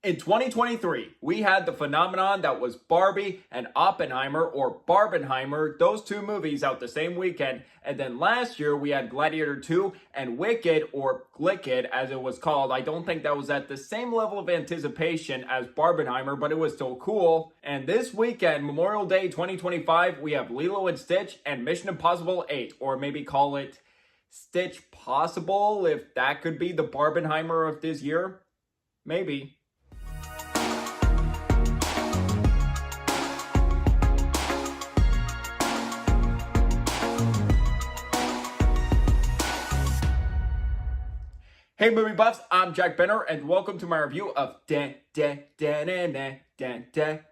In 2023, we had the phenomenon that was Barbie and Oppenheimer, or Barbenheimer, those two movies out the same weekend. And then last year, we had Gladiator 2 and Wicked, or Glicked as it was called. I don't think that was at the same level of anticipation as Barbenheimer, but it was still cool. And this weekend, Memorial Day 2025, we have Lilo and Stitch and Mission Impossible 8, or maybe call it Stitch Possible, if that could be the Barbenheimer of this year. Maybe. Hey movie buffs, I'm Jack Benner, and welcome to my review of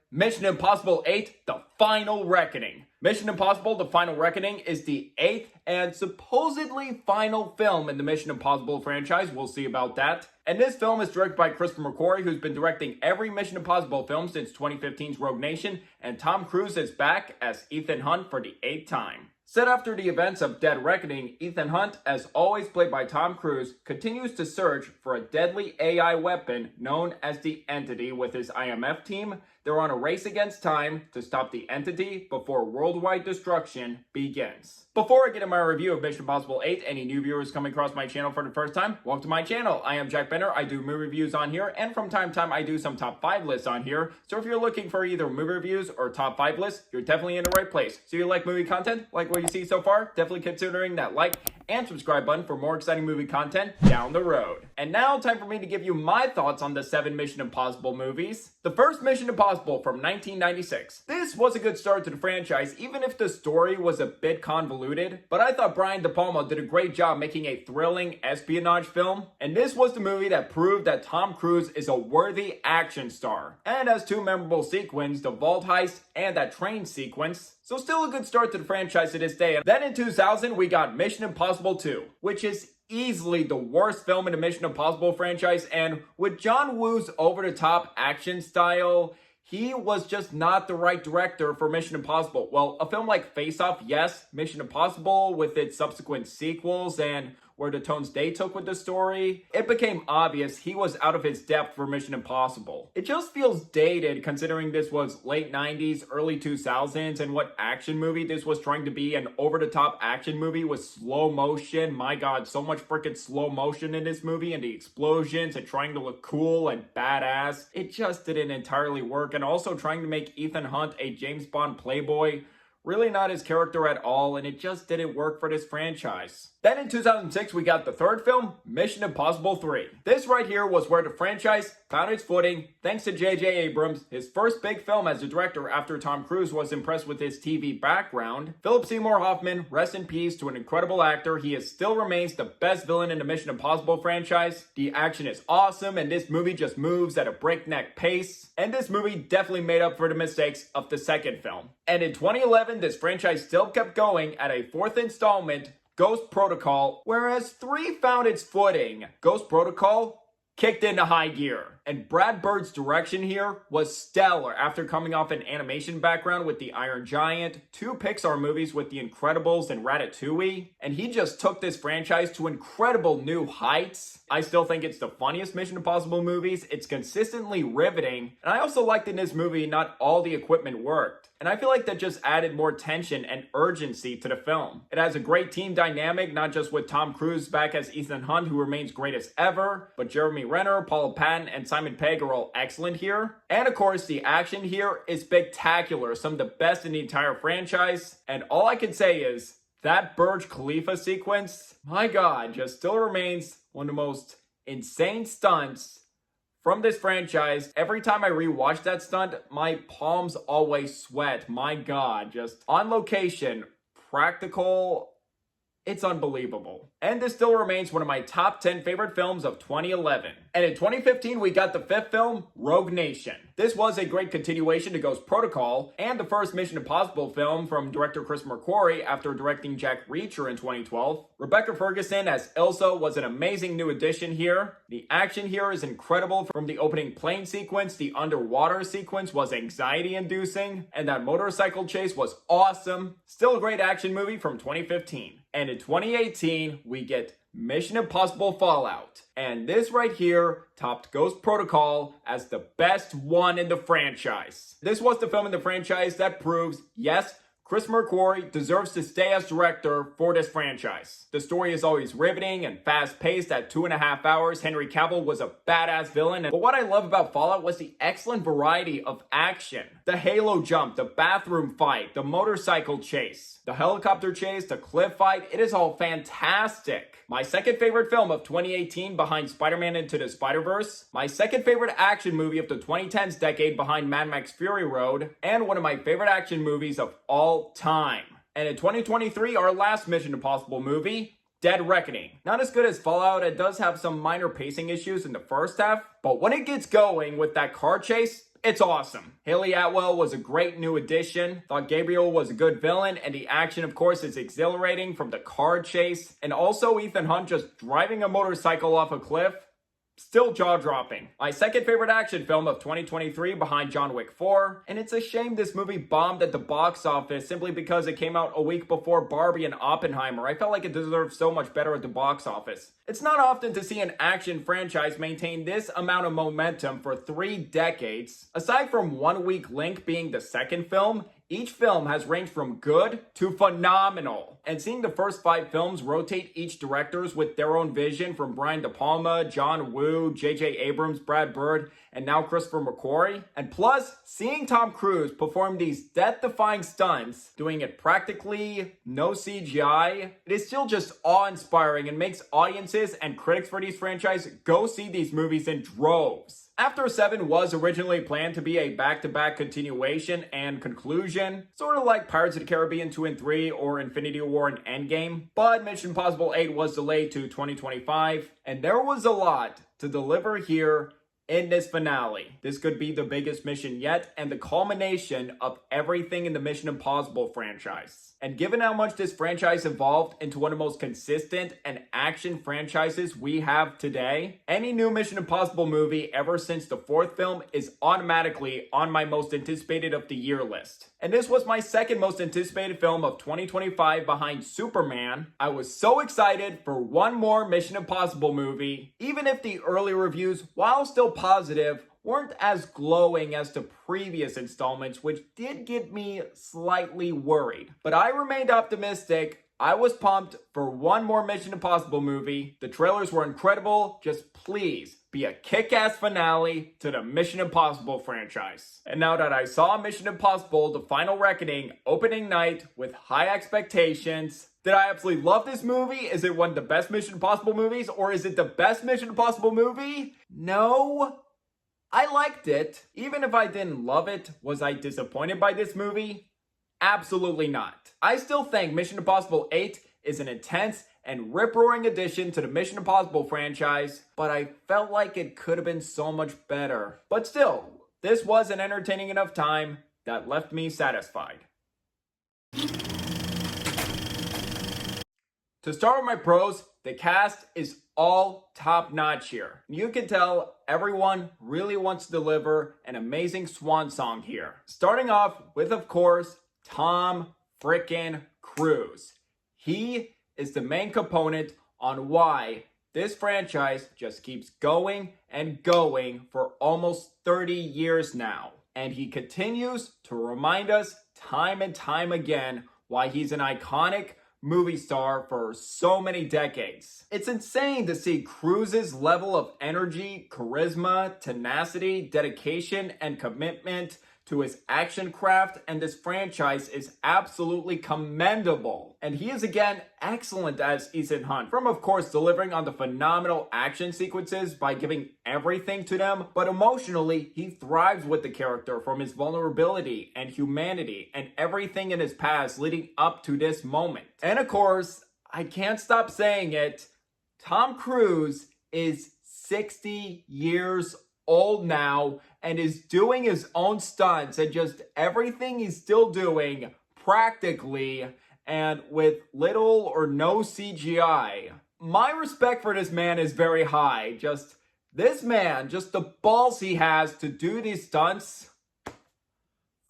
Mission Impossible 8, The Final Reckoning. Mission Impossible, The Final Reckoning is the 8th and supposedly final film in the Mission Impossible franchise. We'll see about that. And this film is directed by Christopher McQuarrie, who's been directing every Mission Impossible film since 2015's Rogue Nation, and Tom Cruise is back as Ethan Hunt for the 8th time. Set after the events of Dead Reckoning, Ethan Hunt, as always played by Tom Cruise, continues to search for a deadly AI weapon known as the Entity with his IMF team. They're on a race against time to stop the Entity before worldwide destruction begins. Before I get into my review of Mission Impossible 8, any new viewers coming across my channel for the first time, welcome to my channel. I am Jack Benner. I do movie reviews on here, and from time to time I do some top 5 lists on here. So if you're looking for either movie reviews or top 5 lists, you're definitely in the right place. So you like movie content? Like what you see so far? Definitely considering that like and subscribe button for more exciting movie content down the road. And now time for me to give you my thoughts on the 7 Mission Impossible movies. The first Mission Impossible from 1996. This was a good start to the franchise, even if the story was a bit convoluted. But I thought Brian De Palma did a great job making a thrilling espionage film. And this was the movie that proved that Tom Cruise is a worthy action star. And has 2 memorable sequences, the vault heist and that train sequence. So still a good start to the franchise to this day. And then in 2000, we got Mission Impossible 2, which is easily the worst film in the Mission Impossible franchise. And with John Woo's over-the-top action style, he was just not the right director for Mission Impossible. Well, a film like Face Off, yes. Mission Impossible with its subsequent sequels and where the tones they took with the story, it became obvious he was out of his depth for Mission Impossible. It just feels dated considering this was late 90s, early 2000s, and what action movie this was trying to be, an over-the-top action movie with slow motion. My god, so much freaking slow motion in this movie, and the explosions and trying to look cool and badass. It just didn't entirely work, and also trying to make Ethan Hunt a James Bond playboy, really not his character at all, and it just didn't work for this franchise. Then in 2006, we got the third film, Mission Impossible 3. This right here was where the franchise found its footing, thanks to J.J. Abrams, his first big film as a director after Tom Cruise was impressed with his TV background. Philip Seymour Hoffman, rest in peace to an incredible actor. He still remains the best villain in the Mission Impossible franchise. The action is awesome, and this movie just moves at a breakneck pace. And this movie definitely made up for the mistakes of the second film. And in 2011, this franchise still kept going at a 4th installment, Ghost Protocol, whereas 3 found its footing. Ghost Protocol kicked into high gear. And Brad Bird's direction here was stellar after coming off an animation background with The Iron Giant, 2 Pixar movies with The Incredibles and Ratatouille, and he just took this franchise to incredible new heights. I still think it's the funniest Mission Impossible movies. It's consistently riveting, and I also liked in this movie not all the equipment worked. And I feel like that just added more tension and urgency to the film. It has a great team dynamic, not just with Tom Cruise back as Ethan Hunt, who remains greatest ever, but Jeremy Renner, Paula Patton, and Simon Pegg are all excellent here. And of course, the action here is spectacular, some of the best in the entire franchise. And all I can say is, that Burj Khalifa sequence, my god, just still remains one of the most insane stunts from this franchise. Every time I rewatch that stunt, my palms always sweat. My god, just on location, practical, it's unbelievable. And this still remains one of my top 10 favorite films of 2011. And in 2015, we got the 5th film, Rogue Nation. This was a great continuation to Ghost Protocol, and the first Mission Impossible film from director Chris McQuarrie after directing Jack Reacher in 2012. Rebecca Ferguson as Ilsa was an amazing new addition here. The action here is incredible. From the opening plane sequence, the underwater sequence was anxiety-inducing, and that motorcycle chase was awesome. Still a great action movie from 2015. And in 2018, we get Mission Impossible Fallout. And this right here topped Ghost Protocol as the best one in the franchise. This was the film in the franchise that proves, yes, Chris McQuarrie deserves to stay as director for this franchise. The story is always riveting and fast-paced. At 2.5 hours, Henry Cavill was a badass villain. But what I love about Fallout was the excellent variety of action. The halo jump, the bathroom fight, the motorcycle chase, the helicopter chase, the cliff fight, it is all fantastic. My second favorite film of 2018 behind Spider-Man Into the Spider-Verse, my second favorite action movie of the 2010s decade behind Mad Max Fury Road, and one of my favorite action movies of all time. And in 2023, our last Mission Impossible movie, Dead Reckoning. Not as good as Fallout, it does have some minor pacing issues in the first half, but when it gets going with that car chase, it's awesome. Haley Atwell was a great new addition. Thought Gabriel was a good villain, and the action, of course, is exhilarating from the car chase. And also Ethan Hunt just driving a motorcycle off a cliff. Still jaw-dropping. My second favorite action film of 2023 behind John Wick 4. And it's a shame this movie bombed at the box office simply because it came out a week before Barbie and Oppenheimer. I felt like it deserved so much better at the box office. It's not often to see an action franchise maintain this amount of momentum for 3 decades. Aside from One Weak Link being the second film, each film has ranged from good to phenomenal. And seeing the first 5 films rotate each directors with their own vision from Brian De Palma, John Woo, J.J. Abrams, Brad Bird, and now Christopher McQuarrie. And plus, seeing Tom Cruise perform these death-defying stunts, doing it practically no CGI, it is still just awe-inspiring and makes audiences and critics for these franchises go see these movies in droves. After 7 was originally planned to be a back-to-back continuation and conclusion, sort of like Pirates of the Caribbean 2 and 3 or Infinity War and Endgame, but Mission Impossible 8 was delayed to 2025, and there was a lot to deliver here in this finale. This could be the biggest mission yet and the culmination of everything in the Mission Impossible franchise. And given how much this franchise evolved into one of the most consistent and action franchises we have today, any new Mission Impossible movie ever since the 4th film is automatically on my most anticipated of the year list. And this was my second most anticipated film of 2025 behind Superman. I was so excited for one more Mission Impossible movie, even if the early reviews, while still positive, weren't as glowing as the previous installments, which did get me slightly worried. But I remained optimistic. I was pumped for one more Mission Impossible movie. The trailers were incredible. Just please be a kick-ass finale to the Mission Impossible franchise. And now that I saw Mission Impossible: The Final Reckoning opening night with high expectations, did I absolutely love this movie? Is it one of the best Mission Impossible movies? Or is it the best Mission Impossible movie? No. I liked it. Even if I didn't love it, was I disappointed by this movie? Absolutely not. I still think Mission Impossible 8 is an intense and rip-roaring addition to the Mission Impossible franchise, but I felt like it could have been so much better. But still, this was an entertaining enough time that left me satisfied. To start with my pros, the cast is all top-notch here. You can tell everyone really wants to deliver an amazing swan song here. Starting off with, of course, Tom frickin' Cruise. He is the main component on why this franchise just keeps going and going for almost 30 years now. And he continues to remind us time and time again why he's an iconic movie star for so many decades. It's insane to see Cruise's level of energy, charisma, tenacity, dedication, and commitment to his action craft, and this franchise is absolutely commendable. And he is again excellent as Ethan Hunt, from of course delivering on the phenomenal action sequences by giving everything to them, but emotionally he thrives with the character from his vulnerability and humanity and everything in his past leading up to this moment. And of course, I can't stop saying it, Tom Cruise is 60 years old now and is doing his own stunts and just everything he's still doing practically and with little or no CGI. My respect for this man is very high. Just this man, just the balls he has to do these stunts.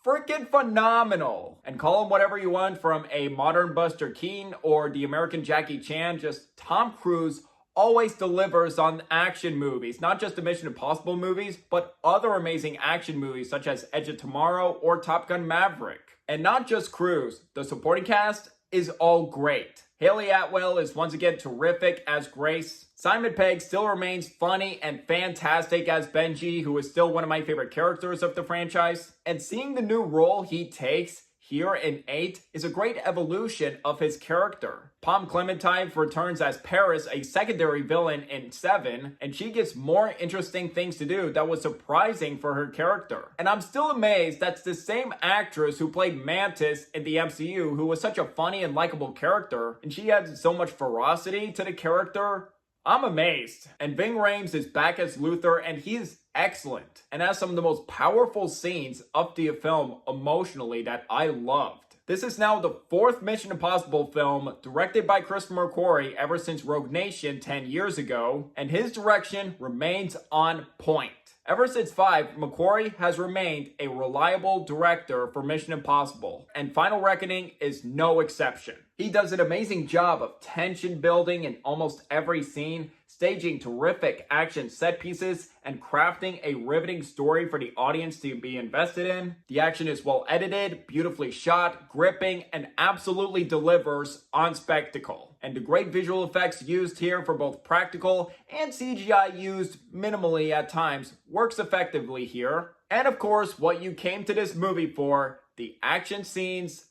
freaking phenomenal. And call him whatever you want, from a modern Buster Keaton or the American Jackie Chan, just Tom Cruise always delivers on action movies. Not just the Mission Impossible movies, but other amazing action movies such as Edge of Tomorrow or Top Gun Maverick. And not just Cruise, the supporting cast is all great. Haley Atwell is once again terrific as Grace. Simon Pegg still remains funny and fantastic as Benji, who is still one of my favorite characters of the franchise. And seeing the new role he takes here in 8 is a great evolution of his character. Palm Clementine returns as Paris, a secondary villain in 7, and she gets more interesting things to do that was surprising for her character. And I'm still amazed that's the same actress who played Mantis in the MCU, who was such a funny and likable character, and she adds so much ferocity to the character. I'm amazed. And Ving Rhames is back as Luther, and he is excellent and has some of the most powerful scenes of the film emotionally that I loved. This is now the 4th Mission Impossible film directed by Christopher McQuarrie ever since Rogue Nation 10 years ago, and his direction remains on point. Ever since 5, McQuarrie has remained a reliable director for Mission Impossible, and Final Reckoning is no exception. He does an amazing job of tension building in almost every scene, staging terrific action set pieces, and crafting a riveting story for the audience to be invested in. The action is well edited, beautifully shot, gripping, and absolutely delivers on spectacle. And the great visual effects used here for both practical and CGI used minimally at times works effectively here. And of course, what you came to this movie for, the action scenes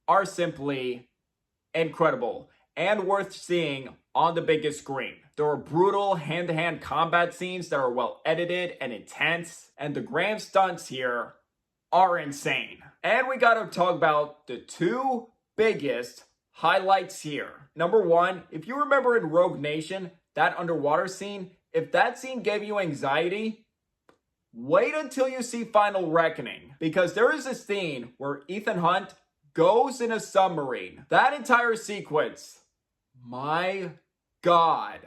are simply incredible and worth seeing on the biggest screen. There are brutal hand-to-hand combat scenes that are well edited and intense, and the grand stunts here are insane. And we gotta talk about the 2 biggest highlights here. Number 1, if you remember in Rogue Nation, that underwater scene, if that scene gave you anxiety, wait until you see Final Reckoning, because there is a scene where Ethan Hunt goes in a submarine. That entire sequence, my God,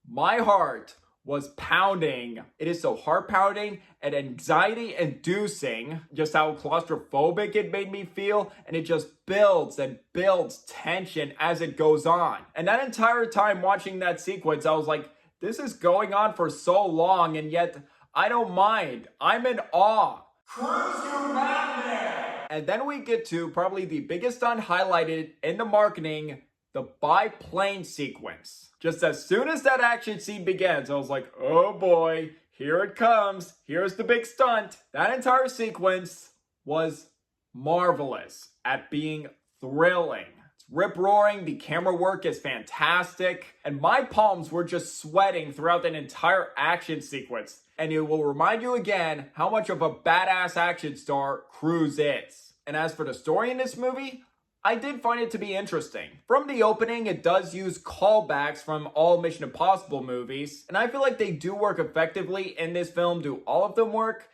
my heart was pounding. It is so heart pounding and anxiety inducing, just how claustrophobic it made me feel. And it just builds and builds tension as it goes on. And that entire time watching that sequence, I was like, this is going on for so long, and yet I don't mind. I'm in awe. Cruise, you madman! And then we get to probably the biggest stunt highlighted in the marketing, the biplane sequence. Just as soon as that action scene begins, I was like, oh boy, here it comes. Here's the big stunt. That entire sequence was marvelous at being thrilling. It's rip-roaring, the camera work is fantastic, and my palms were just sweating throughout that entire action sequence. And it will remind you again how much of a badass action star Cruise is. And as for the story in this movie, I did find it to be interesting. From the opening, it does use callbacks from all Mission Impossible movies, and I feel like they do work effectively in this film. Do all of them work?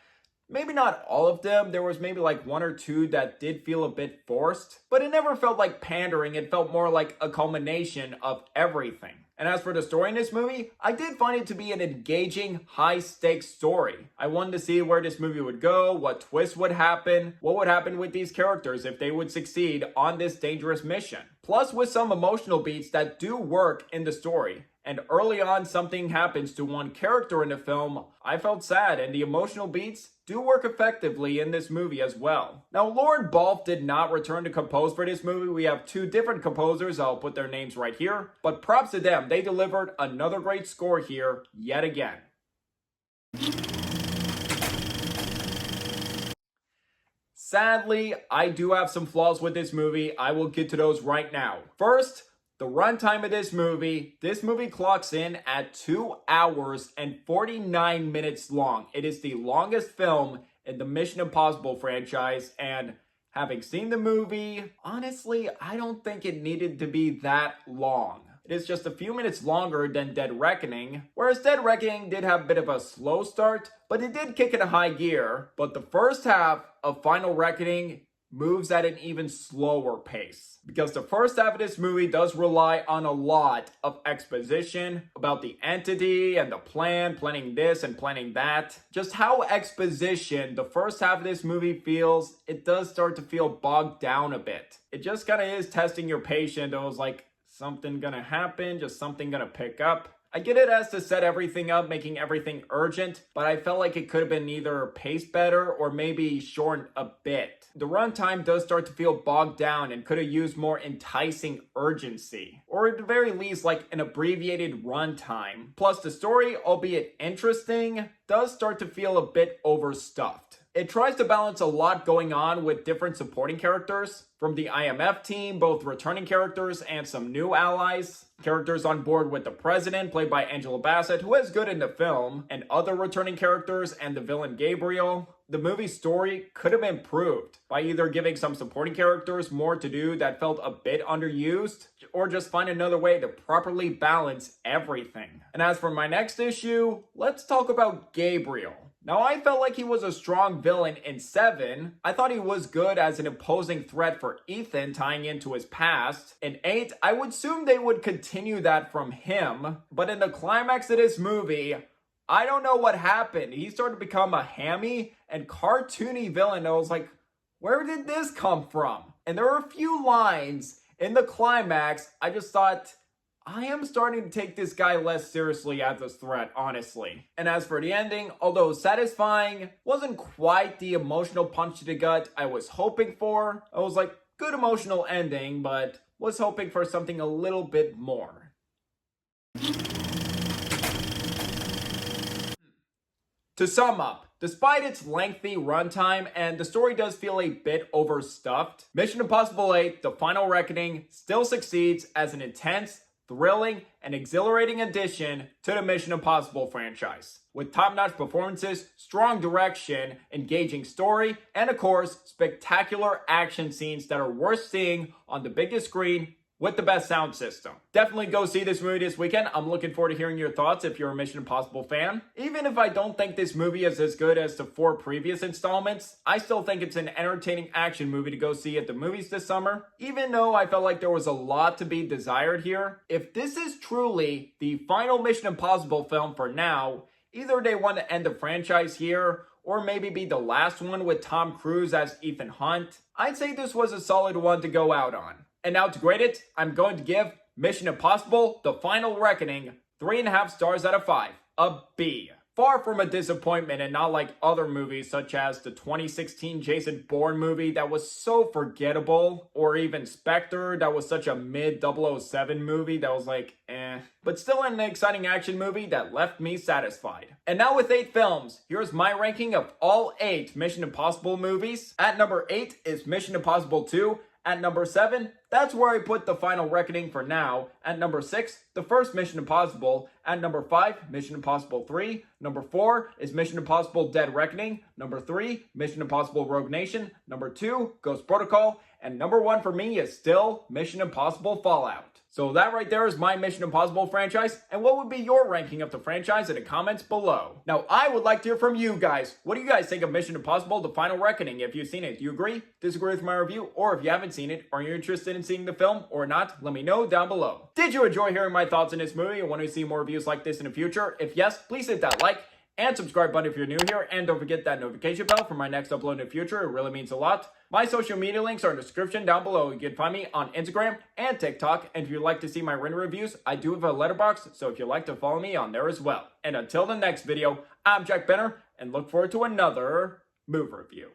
Maybe not all of them. There was maybe like 1 or 2 that did feel a bit forced, but it never felt like pandering. It felt more like a culmination of everything. And as for the story in this movie, I did find it to be an engaging, high-stakes story. I wanted to see where this movie would go, what twists would happen, what would happen with these characters if they would succeed on this dangerous mission. Plus with some emotional beats that do work in the story. And early on, something happens to one character in the film. I felt sad, and the emotional beats do work effectively in this movie as well. Now, Lauren Balfe did not return to compose for this movie. We have 2 different composers. I'll put their names right here. But props to them. They delivered another great score here yet again. Sadly, I do have some flaws with this movie. I will get to those right now. First, the runtime of this movie clocks in at 2 hours and 49 minutes long. It is the longest film in the Mission Impossible franchise, and having seen the movie, honestly, I don't think it needed to be that long. It is just a few minutes longer than Dead Reckoning, whereas Dead Reckoning did have a bit of a slow start, but it did kick in a high gear. But the first half of Final Reckoning moves at an even slower pace. Because the first half of this movie does rely on a lot of exposition about the entity and the plan, planning this and planning that. Just how exposition the first half of this movie feels, it does start to feel bogged down a bit. It just kind of is testing your patience. It was like, something gonna happen, just something gonna pick up. I get it as to set everything up, making everything urgent, but I felt like it could have been either paced better or maybe shortened a bit. The runtime does start to feel bogged down and could have used more enticing urgency, or at the very least like an abbreviated runtime. Plus the story, albeit interesting, does start to feel a bit overstuffed. It tries to balance a lot going on with different supporting characters, from the IMF team, both returning characters and some new allies, characters on board with the president, played by Angela Bassett, who is good in the film, and other returning characters and the villain Gabriel. The movie's story could have been improved by either giving some supporting characters more to do that felt a bit underused, or just find another way to properly balance everything. And as for my next issue, let's talk about Gabriel. Now, I felt like he was a strong villain in 7. I thought he was good as an opposing threat for Ethan, tying into his past. In 8, I would assume they would continue that from him. But in the climax of this movie, I don't know what happened. He started to become a hammy and cartoony villain. I was like, where did this come from? And there were a few lines in the climax. I just thought, I am starting to take this guy less seriously as a threat, honestly. And as for the ending, although satisfying, wasn't quite the emotional punch to the gut I was hoping for. I was like, good emotional ending, but was hoping for something a little bit more. To sum up, despite its lengthy runtime and the story does feel a bit overstuffed, Mission Impossible 8: The Final Reckoning still succeeds as an intense, thrilling, and exhilarating addition to the Mission Impossible franchise. With top-notch performances, strong direction, engaging story, and of course, spectacular action scenes that are worth seeing on the biggest screen with the best sound system. Definitely go see this movie this weekend. I'm looking forward to hearing your thoughts if you're a Mission Impossible fan. Even if I don't think this movie is as good as the 4 previous installments, I still think it's an entertaining action movie to go see at the movies this summer, even though I felt like there was a lot to be desired here. If this is truly the final Mission Impossible film for now, either they want to end the franchise here, or maybe be the last one with Tom Cruise as Ethan Hunt. I'd say this was a solid one to go out on. And now to grade it, I'm going to give Mission Impossible: The Final Reckoning 3.5 stars out of 5. A B. Far from a disappointment, and not like other movies such as the 2016 Jason Bourne movie that was so forgettable, or even Spectre that was such a mid 007 movie that was like, eh. But still an exciting action movie that left me satisfied. And now with 8 films, here's my ranking of all 8 Mission Impossible movies. At number 8 is Mission Impossible 2. At number 7, that's where I put The Final Reckoning for now. At number 6, the first Mission Impossible. At number 5, Mission Impossible 3. Number 4 is Mission Impossible Dead Reckoning. Number 3, Mission Impossible Rogue Nation. Number 2, Ghost Protocol. And number 1 for me is still Mission Impossible Fallout. So that right there is my Mission Impossible franchise. And what would be your ranking of the franchise in the comments below? Now, I would like to hear from you guys. What do you guys think of Mission Impossible: The Final Reckoning? If you've seen it, do you agree, disagree with my review? Or if you haven't seen it, are you interested in seeing the film or not? Let me know down below. Did you enjoy hearing my thoughts on this movie and want to see more reviews like this in the future? If yes, please hit that like and subscribe button if you're new here, and don't forget that notification bell for my next upload in the future. It really means a lot. My social media links are in the description down below. You can find me on Instagram and TikTok, and if you'd like to see my written reviews, I do have a letterbox, so if you'd like to follow me on there as well. And until the next video, I'm Jack Benner, and look forward to another movie review.